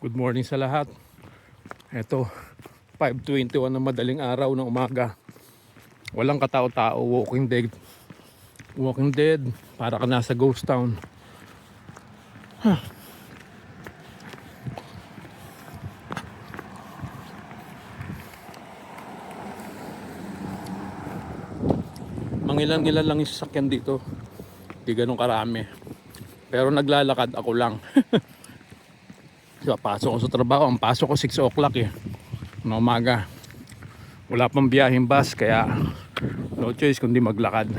Good morning sa lahat. Ito, 5:21 ng madaling araw ng umaga. Walang katao-tao, walking dead. Walking dead, para ka nasa ghost town. Mangilan-ilan lang yung sasakyan dito. Di ganun karami. Pero naglalakad ako lang. Pasok ko sa trabaho. Ang pasok ko 6 o'clock ng umaga. Wala pang biyaheng bus, kaya no choice kundi maglakad.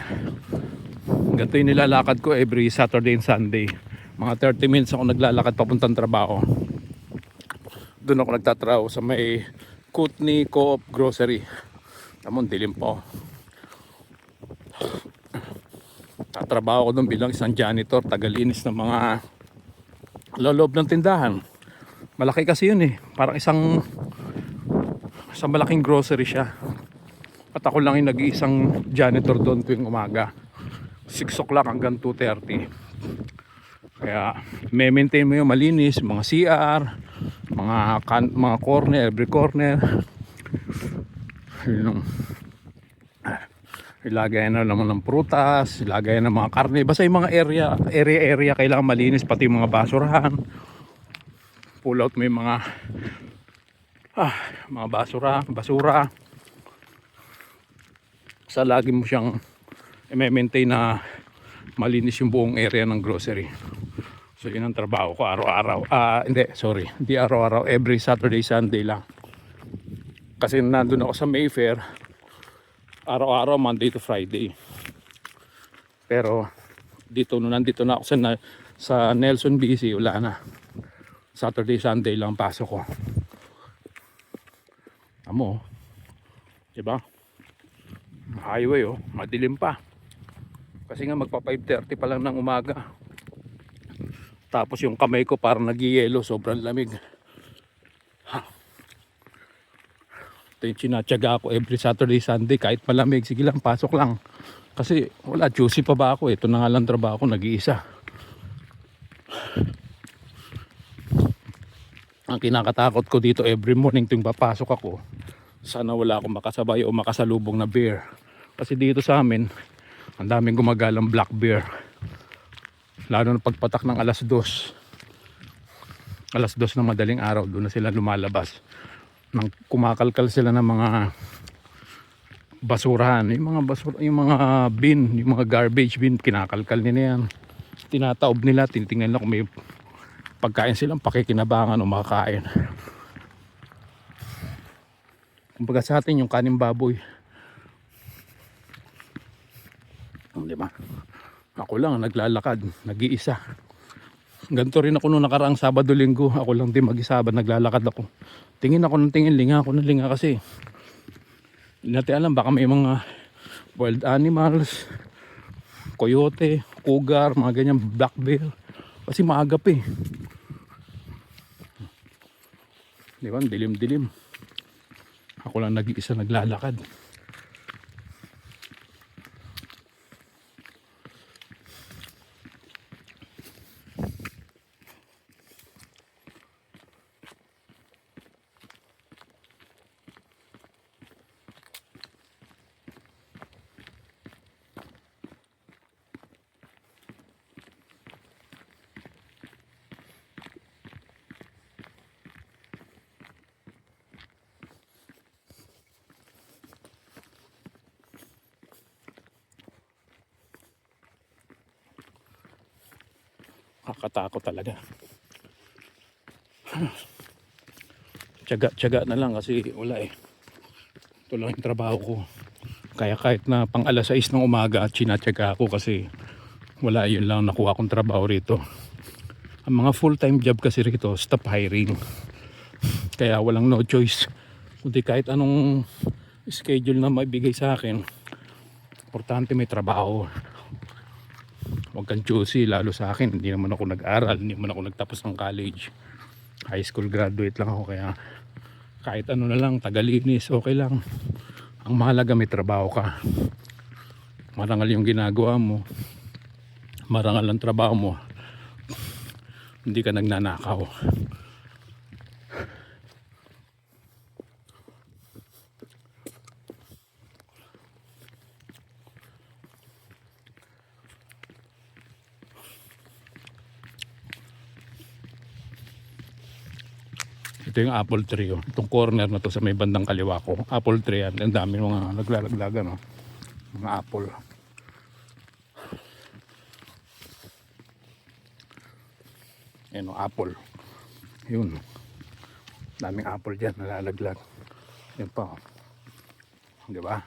Ganito yung nilalakad ko every Saturday and Sunday. Mga 30 minutes ako naglalakad papuntang trabaho. Doon ako nagtatrabaho sa may Kootenay Co-op Grocery. Tamon, dilim po. Tatrabaho ko doon bilang isang janitor, tagalinis ng mga loob ng tindahan. Malaki kasi yun parang isang malaking grocery siya. At ako lang yung nag-iisang janitor doon tuwing umaga, 6 o'clock hanggang 2:30. Kaya may maintain mo yung malinis, mga CR, mga corner, every corner. Ilagay na naman ng prutas, ilagay na mga karne. Basta yung mga area kailangan malinis, pati yung mga basurahan. Pull out mo yung mga basura. Sa lagi mo siyang i-maintain na malinis yung buong area ng grocery. So yun ang trabaho ko araw-araw. Hindi araw-araw, every Saturday, Sunday lang. Kasi nandun ako sa Mayfair, araw-araw, Monday to Friday. Pero nandito na ako sa Nelson BC, wala na. Saturday, Sunday lang pasok ko. Amo, diba? Highway madilim pa. Kasi nga magpa 5:30 pa lang ng umaga. Tapos yung kamay ko parang nag-yelo, sobrang lamig. Ito yung sinatsaga ako every Saturday, Sunday, kahit malamig, sige lang, pasok lang. Kasi wala, juicy pa ba ako? Ito na nga lang trabaho ko, nag-iisa. Ang kinakatakot ko dito every morning tuwing papasok ako, sana wala akong makasabay o makasalubong na bear. Kasi dito sa amin, ang daming gumagalang black bear. Lalo na pagpatak ng alas 2 ng madaling araw, doon na sila lumalabas. Nang kumakalkal sila ng mga basurahan, yung mga bin, yung mga garbage bin, kinakalkal nila yan. Tinataob nila, tinitingnan nila kung may pagkain silang pakikinabangan o makakain. Kumbaga sa atin yung kaning baboy, diba? Ako lang naglalakad, nag-iisa. Ganito rin ako nung nakaraang Sabado-Linggo. Ako lang din mag-isa, naglalakad ako. Tingin ako ng tingin, linga ako ng linga kasi hindi natin alam, baka may mga wild animals, coyote, cougar, mga ganyan, black bear. Kasi maagap diba? Dilim-dilim. Ako lang nag-iisa naglalakad. Kakatakot talaga. Tiyaga na lang kasi wala ito lang yung trabaho ko. Kaya kahit na pang alas 6 ng umaga at sinatyaga ako kasi wala, yun lang nakuha kong trabaho rito. Ang mga full time job kasi rito, stop hiring. Kaya walang no choice, kundi kahit anong schedule na maibigay sa akin, importante may trabaho. Huwag kang choosy, lalo sa akin, hindi naman ako nag-aral, hindi naman ako nagtapos ng college. High school graduate lang ako, kaya kahit ano na lang, tagalinis, okay lang. Ang mahalaga may trabaho ka. Marangal yung ginagawa mo, marangal ang trabaho mo, hindi ka nagnanakaw. Ito yung apple tree. Oh. Itong corner na to sa may bandang kaliwa ko. Apple tree yan. Ang dami mga naglalaglagan. Oh. Mga apple. Yan o, apple. Yun. Daming apple dyan. Nalalaglag. Yan pa. Oh. Diba?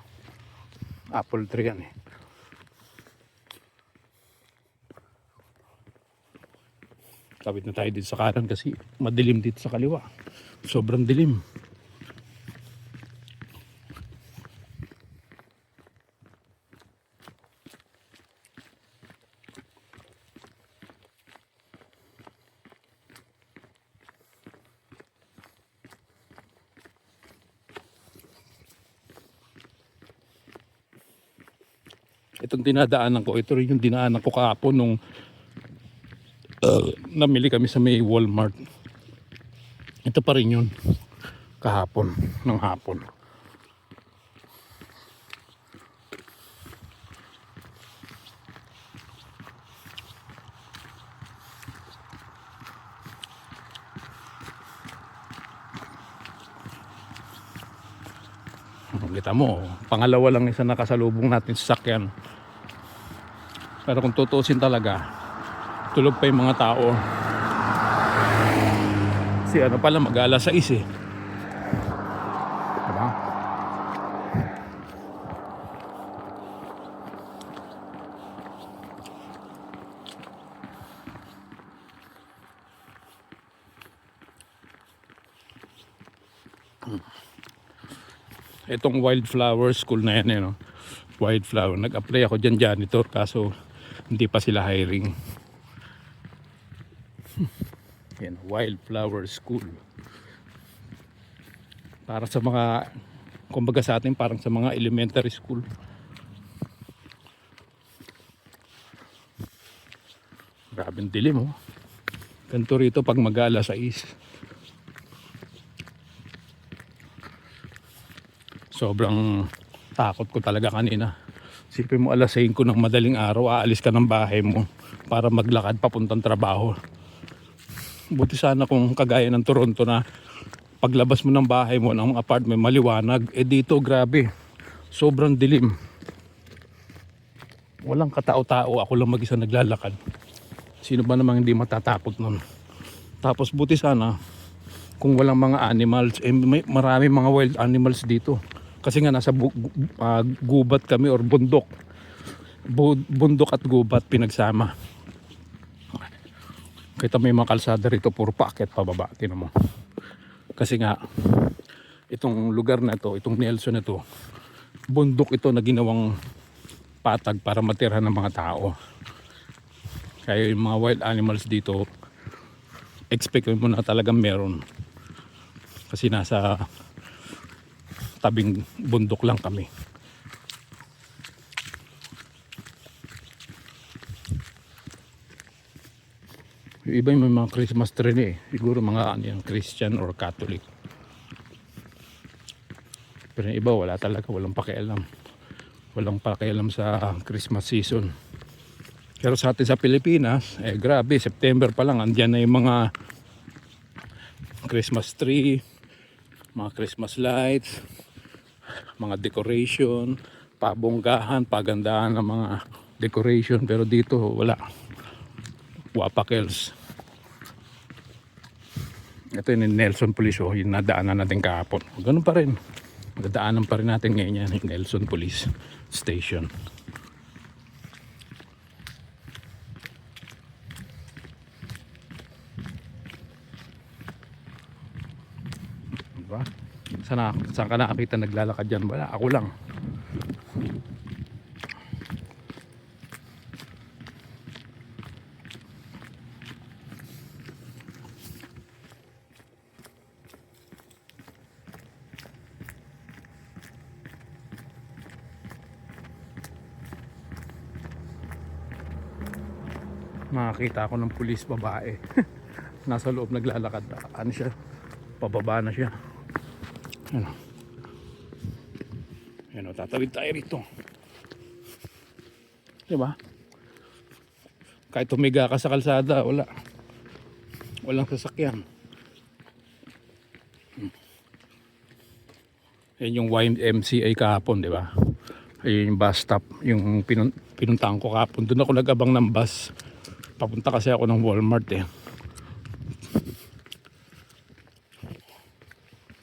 Apple tree yan eh. Kapit na tayo dito sa kanan kasi madilim dito sa kaliwa. Sobrang dilim. Itong dinadaanan ko, ito rin yung dinaanan ko kahapon nung namili kami sa may Walmart. Ito pa rin yun kahapon ng hapon. Kita mo, pangalawa lang isa nakasalubong natin sa sakyan. Pero kung tutuusin talaga, tulog pa yung mga tao. Kasi ano pala, mag-alas 6 eh. Diba? Itong Wildflower School na yan, no? Wildflower. Nag-apply ako dyan janitor kaso hindi pa sila hiring. Yan, Wildflower School. Para sa mga, kumbaga sa atin, parang sa mga elementary school. Grabing dilim, oh. Ganito rito pag mag-alas 6. Sobrang takot ko talaga kanina. Sipin mo alas 5 ng madaling araw, aalis ka ng bahay mo para maglakad papuntang trabaho. Buti sana kung kagaya ng Toronto na paglabas mo ng bahay mo ng apartment maliwanag. Eh dito grabe, sobrang dilim. Walang katao-tao, ako lang mag-isa naglalakad. Sino ba namang hindi matatakot nun? Tapos buti sana kung walang mga animals, eh may marami mga wild animals dito. Kasi nga nasa gubat kami or bundok. Bundok at gubat pinagsama. Kita may mga kalsada rito puro paakyat pababa. Tingnan mo. Kasi nga itong lugar na to, itong Nelson na to, bundok ito na ginawang patag para matirhan ng mga tao. Kaya yung mga wild animals dito, expect mo na talagang meron. Kasi nasa tabing bundok lang kami. Yung iba yung mga Christmas tree eh. Siguro mga ano, Christian or Catholic. Pero yung iba wala talaga, walang pakialam. Walang pakialam sa Christmas season. Pero sa atin sa Pilipinas, eh grabe, September pa lang andyan na yung mga Christmas tree, mga Christmas lights, mga decoration, pabonggahan, pagandahan ng mga decoration. Pero dito wala, wapakels. Ito yung Nelson Police, oh, yung nadaanan natin kahapon. Ganun pa rin, nadaanan pa rin natin ngayon yan, yung Nelson Police Station. Diba? Saan ka nakakita naglalakad dyan? Wala, ako lang. Makakita ako ng pulis babae. Nasa loob naglalakad. Ano siya? Pababa na siya. Ano? Ano, tatawid tayo rito. Diba? Kahit tumiga ka sa kalsada, walang sasakyan. Yan yung YMCA kahapon, di ba? Ayun yung bus stop, yung pinuntahan ko kahapon. Doon ako nag-abang ng bus. Papunta kasi ako ng Walmart eh.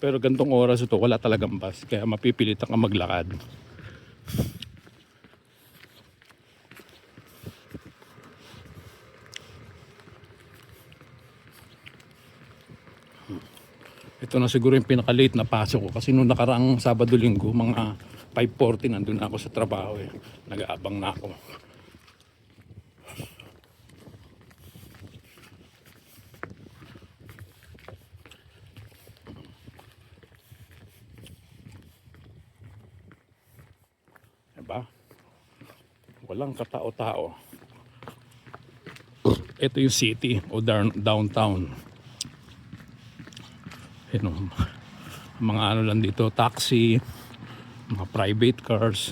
Pero gantong oras ito, wala talagang bus. Kaya mapipilitan ka maglakad. Ito na siguro yung pinaka-late na pasok ko. Kasi nung nakaraang Sabado-Linggo, mga 5:40 nandun na ako sa trabaho eh. Nag-aabang na ako. Diba? Walang katao-tao. Ito yung city o downtown. Ito, mga ano lang dito, taxi, mga private cars.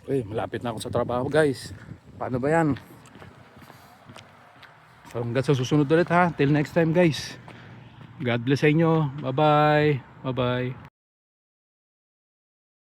Okay, malapit na ako sa trabaho guys. Paano ba yan? So, hanggang sa susunod ulit ha. Till next time guys. God bless sa inyo. Bye bye. Bye bye.